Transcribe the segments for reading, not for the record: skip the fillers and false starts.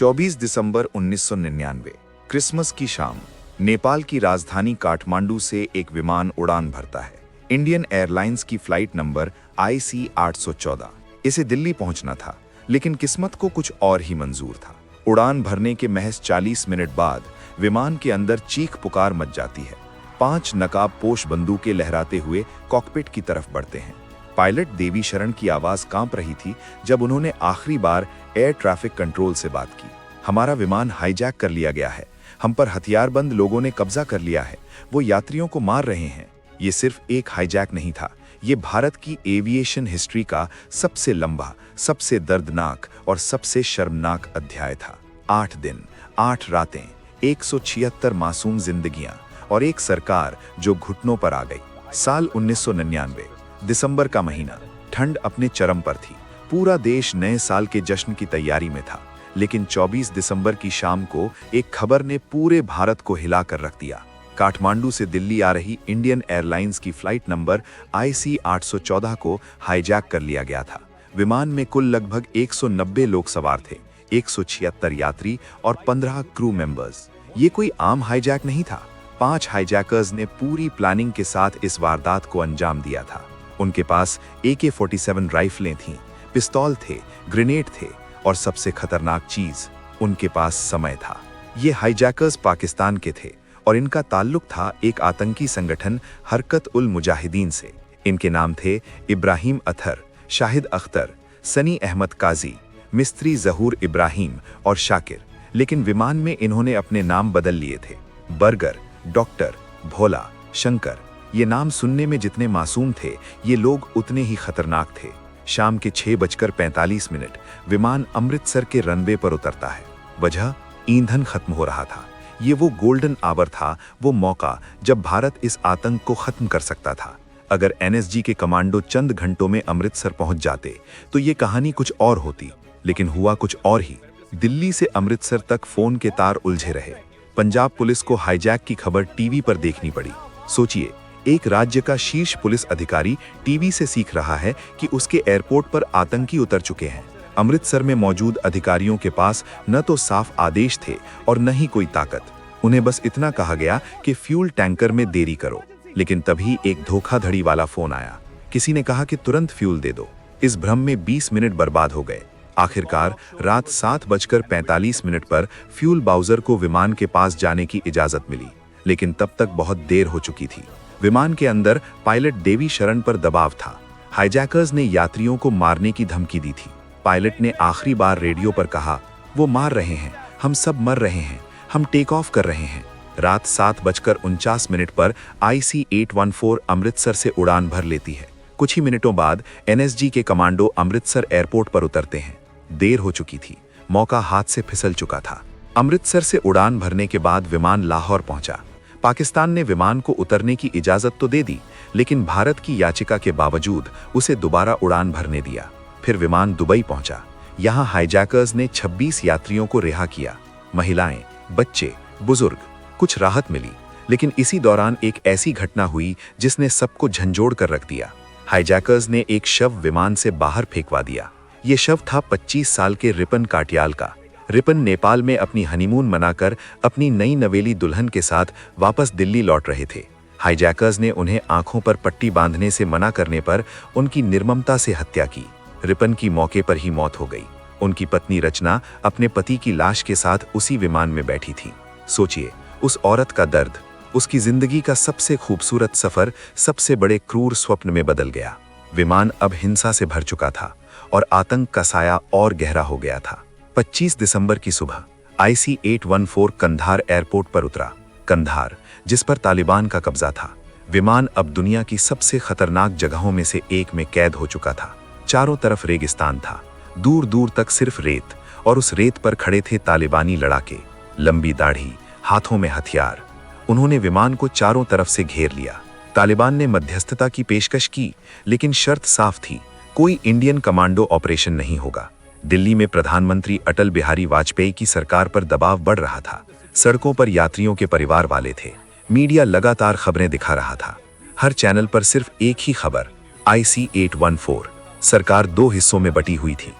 24 दिसंबर 1999 Christmas की शाम नेपाल की राजधानी काठमांडू से एक विमान उड़ान भरता है। इंडियन एयरलाइंस की फ्लाइट नंबर IC 814। इसे दिल्ली पहुंचना था, लेकिन किस्मत को कुछ और ही मंजूर था। उड़ान भरने के महज 40 मिनट बाद विमान के अंदर चीख पुकार मच जाती है। 5 नकाबपोश बंदूकें लहराते हुए कॉकपिट की तरफ बढ़ते हैं। पायलट देवी शरण की आवाज कांप रही थी जब उन्होंने आखिरी बार एयर ट्रैफिक कंट्रोल से बात की। हमारा विमान हाईजैक कर लिया गया है, हम पर हथियारबंद लोगों ने कब्जा कर लिया है, वो यात्रियों को मार रहे हैं। ये सिर्फ एक हाईजैक नहीं था, ये भारत की एविएशन हिस्ट्री का सबसे लंबा, सबसे दर्दनाक और सबसे शर्मनाक अध्याय था। 8 दिन, 8 रातें, 176 मासूम जिंदगियां और एक सरकार जो घुटनों पर आ गई। साल 1999, दिसंबर का महीना, ठंड अपने चरम पर थी। पूरा देश नए साल के जश्न की तैयारी में था, लेकिन 24 दिसंबर की शाम को एक खबर ने पूरे भारत को हिला कर रख दिया। काठमांडू से दिल्ली आ रही इंडियन एयरलाइंस की फ्लाइट नंबर IC 814 को हाईजैक कर लिया गया था। विमान में कुल लगभग 190 लोग सवार थे, 176 यात्री और 15 क्रू मेंबर्स। ये कोई आम हाईजैक नहीं था। 5 हाईजैकर्स ने पूरी प्लानिंग के साथ इस वारदात को अंजाम दिया था। उनके पास AK-47 राइफलें थीं, पिस्तौल थे, ग्रेनेड थे और सबसे खतरनाक चीज, उनके पास समय था। ये हाईजैकर्स पाकिस्तान के थे और इनका ताल्लुक था एक आतंकी संगठन हरकत उल मुजाहिदीन से। इनके नाम थे इब्राहिम अथर, शाहिद अख्तर, सनी अहमद काजी, मिस्त्री जहूर इब्राहिम और शाकिर। लेकिन विमान में इन्होंने अपने नाम बदल लिए थे। बर्गर, डॉक्टर, भोला, शंकर, ये नाम सुनने में जितने मासूम थे, ये लोग उतने ही खतरनाक थे। शाम के 6:45 विमान अमृतसर के रनवे पर उतरता है। वजह, ईंधन खत्म हो रहा था। ये वो गोल्डन आवर था, वो मौका जब भारत इस आतंक को खत्म कर सकता था। अगर NSG के कमांडो चंद घंटों में अमृतसर पहुंच जाते तो ये कहानी कुछ और होती, लेकिन हुआ कुछ और ही। दिल्ली से अमृतसर तक फोन के तार उलझे रहे। पंजाब पुलिस को हाईजैक की खबर टीवी पर देखनी पड़ी। सोचिए, एक राज्य का शीर्ष पुलिस अधिकारी टीवी से सीख रहा है कि उसके एयरपोर्ट पर आतंकी उतर चुके हैं। अमृतसर में मौजूद अधिकारियों के पास न तो साफ आदेश थे और न ही कोई ताकत। उन्हें बस इतना कहा गया कि फ्यूल टैंकर में देरी करो। लेकिन तभी एक धोखाधड़ी वाला फोन आया। किसी ने कहा कि तुरंत फ्यूल दे दो। इस भ्रम में 20 मिनट बर्बाद हो गए। आखिरकार रात 7:45 पर फ्यूल बाउजर को विमान के पास जाने की इजाजत मिली, लेकिन तब तक बहुत देर हो चुकी थी। विमान के अंदर पायलट देवी शरण पर दबाव था। हाईजैकर्स ने यात्रियों को मारने की धमकी दी थी। पायलट ने आखिरी बार रेडियो पर कहा, वो मार रहे हैं, हम सब मर रहे हैं, हम टेक ऑफ कर रहे हैं। रात 7:49 पर IC 814 अमृतसर से उड़ान भर लेती है। कुछ ही मिनटों बाद NSG के कमांडो अमृतसर एयरपोर्ट पर उतरते हैं। देर हो चुकी थी, मौका हाथ से फिसल चुका था। अमृतसर से उड़ान भरने के बाद विमान लाहौर पहुंचा। पाकिस्तान ने विमान को उतरने की इजाजत तो दे दी, लेकिन भारत की याचिका के बावजूद उसे दोबारा उड़ान भरने दिया। फिर विमान दुबई पहुंचा। यहां हाईजैकर्स ने 26 यात्रियों को रिहा किया। महिलाएं, बच्चे, बुजुर्ग, कुछ राहत मिली। लेकिन इसी दौरान एक ऐसी घटना हुई जिसने सबको झंझोड़ कर रख दिया। हाईजैकर्स ने एक शव विमान से बाहर फेंकवा दिया। ये शव था 25 साल के रिपन काटियाल का। रिपन नेपाल में अपनी हनीमून मनाकर अपनी नई नवेली दुल्हन के साथ वापस दिल्ली लौट रहे थे। हाईजैकर्स ने उन्हें आंखों पर पट्टी बांधने से मना करने पर उनकी निर्ममता से हत्या की। रिपन की मौके पर ही मौत हो गई। उनकी पत्नी रचना अपने पति की लाश के साथ उसी विमान में बैठी थी। सोचिए, उस औरत का दर्द, उसकी जिंदगी का सबसे खूबसूरत सफर सबसे बड़े क्रूर स्वप्न में बदल गया। विमान अब हिंसा से भर चुका था और आतंक का साया और गहरा हो गया था। 25 दिसंबर की सुबह IC 814 कंधार एयरपोर्ट पर उतरा। कंधार, जिस पर तालिबान का कब्जा था। विमान अब दुनिया की सबसे खतरनाक जगहों में से एक में कैद हो चुका था। चारों तरफ रेगिस्तान था, दूर दूर तक सिर्फ रेत, और उस रेत पर खड़े थे तालिबानी लड़ाके, लंबी दाढ़ी, हाथों में हथियार। उन्होंने विमान को चारों तरफ से घेर लिया। तालिबान ने मध्यस्थता की पेशकश की, लेकिन शर्त साफ थी, कोई इंडियन कमांडो ऑपरेशन नहीं होगा। दिल्ली में प्रधानमंत्री अटल बिहारी वाजपेयी की सरकार पर दबाव बढ़ रहा था। सड़कों पर यात्रियों के परिवार वाले थे। मीडिया लगातार खबरें दिखा रहा था। हर चैनल पर सिर्फ एक ही खबर, IC 814। सरकार 2 हिस्सों में बटी हुई थी।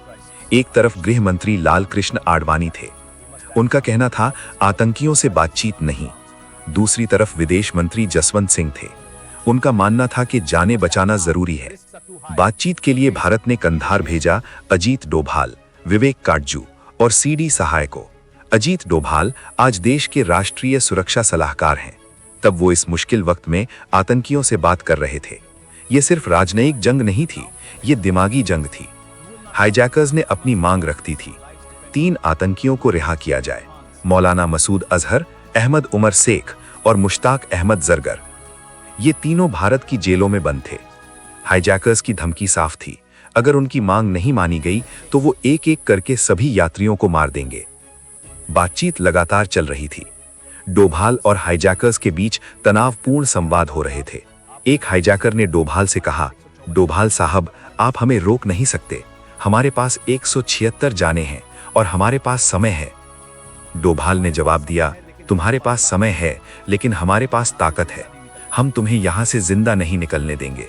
एक तरफ गृह मंत्री लाल कृष्ण आडवाणी थे, उनका कहना था आतंकियों से बातचीत नहीं। दूसरी तरफ विदेश मंत्री जसवंत सिंह थे। उनका मानना था कि जाने बचाना जरूरी है। बातचीत के लिए भारत ने कंधार भेजा अजीत डोभाल, विवेक काटजू और सीडी सहाय को। अजीत डोभाल आज देश के राष्ट्रीय सुरक्षा सलाहकार हैं। तब वो इस मुश्किल वक्त में आतंकियों से बात कर रहे थे। ये सिर्फ राजनयिक जंग नहीं थी, ये दिमागी जंग थी। हाईजैकर्स ने अपनी मांग रखती थी 3 आतंकियों को रिहा किया जाए, मौलाना मसूद अजहर, अहमद उमर शेख और मुश्ताक अहमद जरगर। ये तीनों भारत की जेलों में बंद थे। हाईजैकर्स की धमकी साफ थी, अगर उनकी मांग नहीं मानी गई तो वो एक एक करके सभी यात्रियों को मार देंगे। बातचीत लगातार चल रही थी। डोभाल और हाईजैकर्स के बीच तनावपूर्ण संवाद हो रहे थे। एक हाईजैकर ने डोभाल से कहा, डोभाल साहब, आप हमें रोक नहीं सकते। हमारे पास 176 जाने हैं और हमारे पास समय है। डोभाल ने जवाब दिया, तुम्हारे पास समय है लेकिन हमारे पास ताकत है। हम तुम्हें यहां से जिंदा नहीं निकलने देंगे।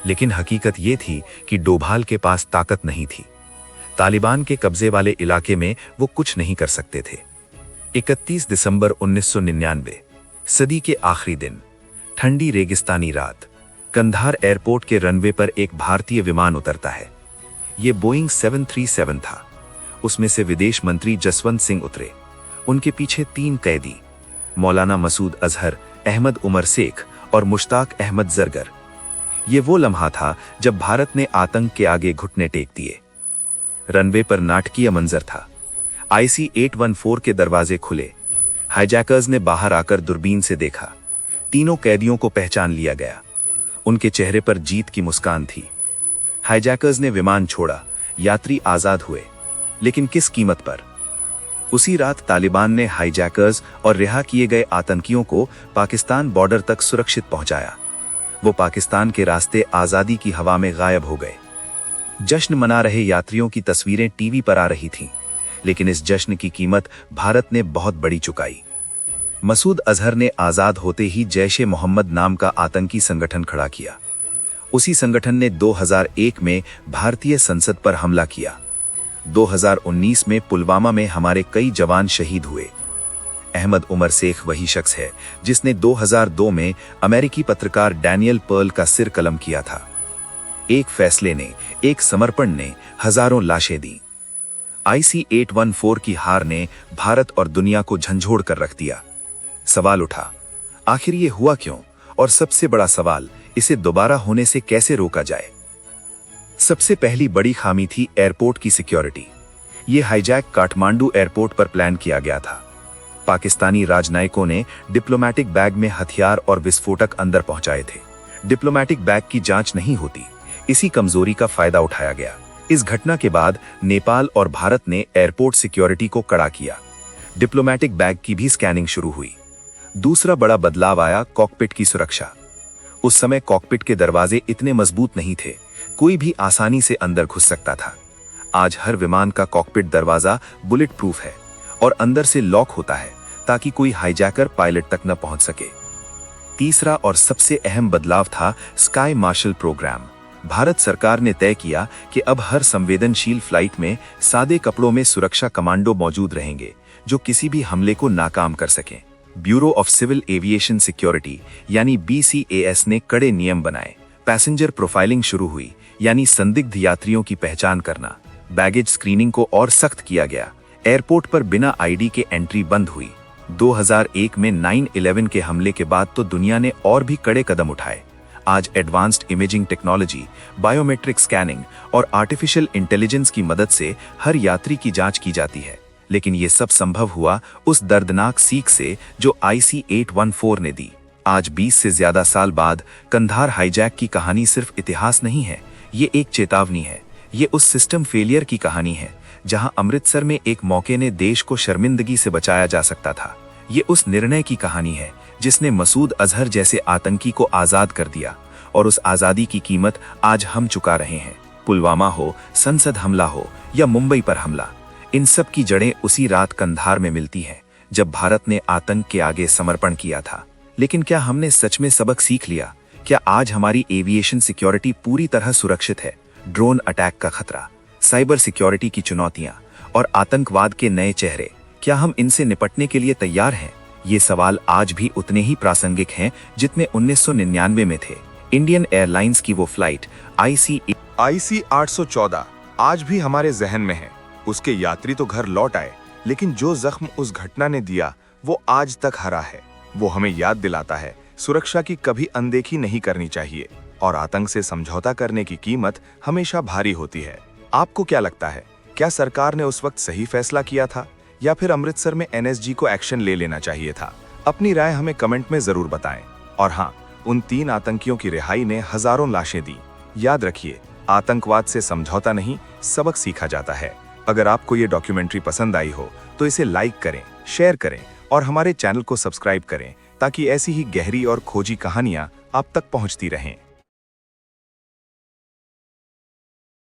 लेकिन हकीकत यह थी कि डोभाल के पास ताकत नहीं थी। तालिबान के कब्जे वाले इलाके में वो कुछ नहीं कर सकते थे। 31 दिसंबर 1999, सदी के आखिरी दिन, ठंडी रेगिस्तानी रात, कंधार एयरपोर्ट के रनवे पर एक भारतीय विमान उतरता है। ये बोइंग 737 था। उसमें से विदेश मंत्री जसवंत सिंह उतरे। उनके पीछे 3 कैदी, मौलाना मसूद अजहर, अहमद उमर शेख और मुश्ताक अहमद जरगर। ये वो लम्हा था जब भारत ने आतंक के आगे घुटने टेक दिए। रनवे पर नाटकीय मंजर था। IC-814 के दरवाजे खुले। हाईजैकर्स ने बाहर आकर दूरबीन से देखा। तीनों कैदियों को पहचान लिया गया। उनके चेहरे पर जीत की मुस्कान थी। हाईजैकर्स ने विमान छोड़ा, यात्री आजाद हुए, लेकिन किस कीमत पर? उसी रात तालिबान ने हाईजैकर्स और रिहा किए गए आतंकियों को पाकिस्तान बॉर्डर तक सुरक्षित पहुंचाया। वो पाकिस्तान के रास्ते आजादी की हवा में गायब हो गए। जश्न मना रहे यात्रियों की तस्वीरें टीवी पर आ रही थीं, लेकिन इस जश्न की कीमत भारत ने बहुत बड़ी चुकाई। मसूद अजहर ने आजाद होते ही जैश-ए-मोहम्मद नाम का आतंकी संगठन खड़ा किया। उसी संगठन ने 2001 में भारतीय संसद पर हमला किया। 2019 में पुलवामा में हमारे कई जवान शहीद हुए। अहमद उमर शेख वही शख्स है जिसने 2002 में अमेरिकी पत्रकार डैनियल पर्ल का सिर कलम किया था। एक फैसले ने, एक समर्पण ने हजारों लाशें दी। IC-814 की हार ने भारत और दुनिया को झंझोड़ कर रख दिया। सवाल उठा, आखिर ये हुआ क्यों? और सबसे बड़ा सवाल, इसे दोबारा होने से कैसे रोका जाए? सबसे पहली बड़ी खामी थी एयरपोर्ट की सिक्योरिटी। ये हाईजैक काठमांडू एयरपोर्ट पर प्लान किया गया था। पाकिस्तानी राजनयिकों ने डिप्लोमैटिक बैग में हथियार और विस्फोटक अंदर पहुंचाए थे। डिप्लोमैटिक बैग की जांच नहीं होती, इसी कमजोरी का फायदा उठाया गया। इस घटना के बाद नेपाल और भारत ने एयरपोर्ट सिक्योरिटी को कड़ा किया। डिप्लोमैटिक बैग की भी स्कैनिंग शुरू हुई। दूसरा बड़ा बदलाव आया कॉकपिट की सुरक्षा। उस समय कॉकपिट के दरवाजे इतने मजबूत नहीं थे, कोई भी आसानी से अंदर घुस सकता था। आज हर विमान का कॉकपिट दरवाजा बुलेट प्रूफ है और अंदर से लॉक होता है ताकि कोई हाईजैकर पायलट तक न पहुंच सके। तीसरा और सबसे अहम बदलाव था स्काई मार्शल प्रोग्राम। भारत सरकार ने तय किया कि अब हर संवेदनशील फ्लाइट में सादे कपड़ों में सुरक्षा कमांडो मौजूद रहेंगे जो किसी भी हमले को नाकाम कर सकें। Bureau of civil aviation security यानी BCAS ने कड़े नियम बनाए। पैसेंजर प्रोफाइलिंग शुरू हुई, यानी संदिग्ध यात्रियों की पहचान करना। बैगेज स्क्रीनिंग को और सख्त किया गया। एयरपोर्ट पर बिना ID के एंट्री बंद हुई। 2001 में 9/11 के हमले के बाद तो दुनिया ने और भी कड़े कदम उठाए। आज advanced imaging technology, biometric scanning और आर्टिफिशियल इंटेलिजेंस की मदद से हर यात्री की जांच की जाती है। लेकिन ये सब संभव हुआ उस दर्दनाक सीख से जो IC-814 ने दी। आज 20 से ज्यादा साल बाद कंधार हाईजैक की कहानी सिर्फ इतिहास नहीं है, ये एक चेतावनी है। ये उस सिस्टम फेलियर की कहानी है जहां अमृतसर में एक मौके ने देश को शर्मिंदगी से बचाया जा सकता था। ये उस निर्णय की कहानी है जिसने मसूद अजहर जैसे आतंकी को आजाद कर दिया, और उस आजादी की कीमत आज हम चुका रहे हैं। पुलवामा हो, संसद हमला हो या मुंबई पर हमला, इन सब की जड़ें उसी रात कंधार में मिलती हैं जब भारत ने आतंक के आगे समर्पण किया था। लेकिन क्या हमने सच में सबक सीख लिया? क्या आज हमारी एविएशन सिक्योरिटी पूरी तरह सुरक्षित है? ड्रोन अटैक का खतरा, साइबर सिक्योरिटी की चुनौतियां और आतंकवाद के नए चेहरे, क्या हम इनसे निपटने के लिए तैयार हैं? ये सवाल आज भी उतने ही प्रासंगिक हैं जितने 1999 में थे। इंडियन एयरलाइंस की वो फ्लाइट IC 814 आज भी हमारे जहन में है। उसके यात्री तो घर लौट आए, लेकिन जो जख्म उस घटना ने दिया वो आज तक हरा है। वो हमें याद दिलाता है सुरक्षा की कभी अनदेखी नहीं करनी चाहिए और आतंक से समझौता करने की कीमत हमेशा भारी होती है। आपको क्या लगता है, क्या सरकार ने उस वक्त सही फैसला किया था या फिर अमृतसर में NSG को एक्शन ले लेना चाहिए था? अपनी राय हमें कमेंट में जरूर बताएं। और हाँ, उन 3 आतंकियों की रिहाई ने हजारों लाशें दी। याद रखिए, आतंकवाद से समझौता नहीं, सबक सीखा जाता है। अगर आपको ये डॉक्यूमेंट्री पसंद आई हो तो इसे लाइक करें, शेयर करें और हमारे चैनल को सब्सक्राइब करें ताकि ऐसी ही गहरी और खोजी कहानियां आप तक पहुंचती रहें।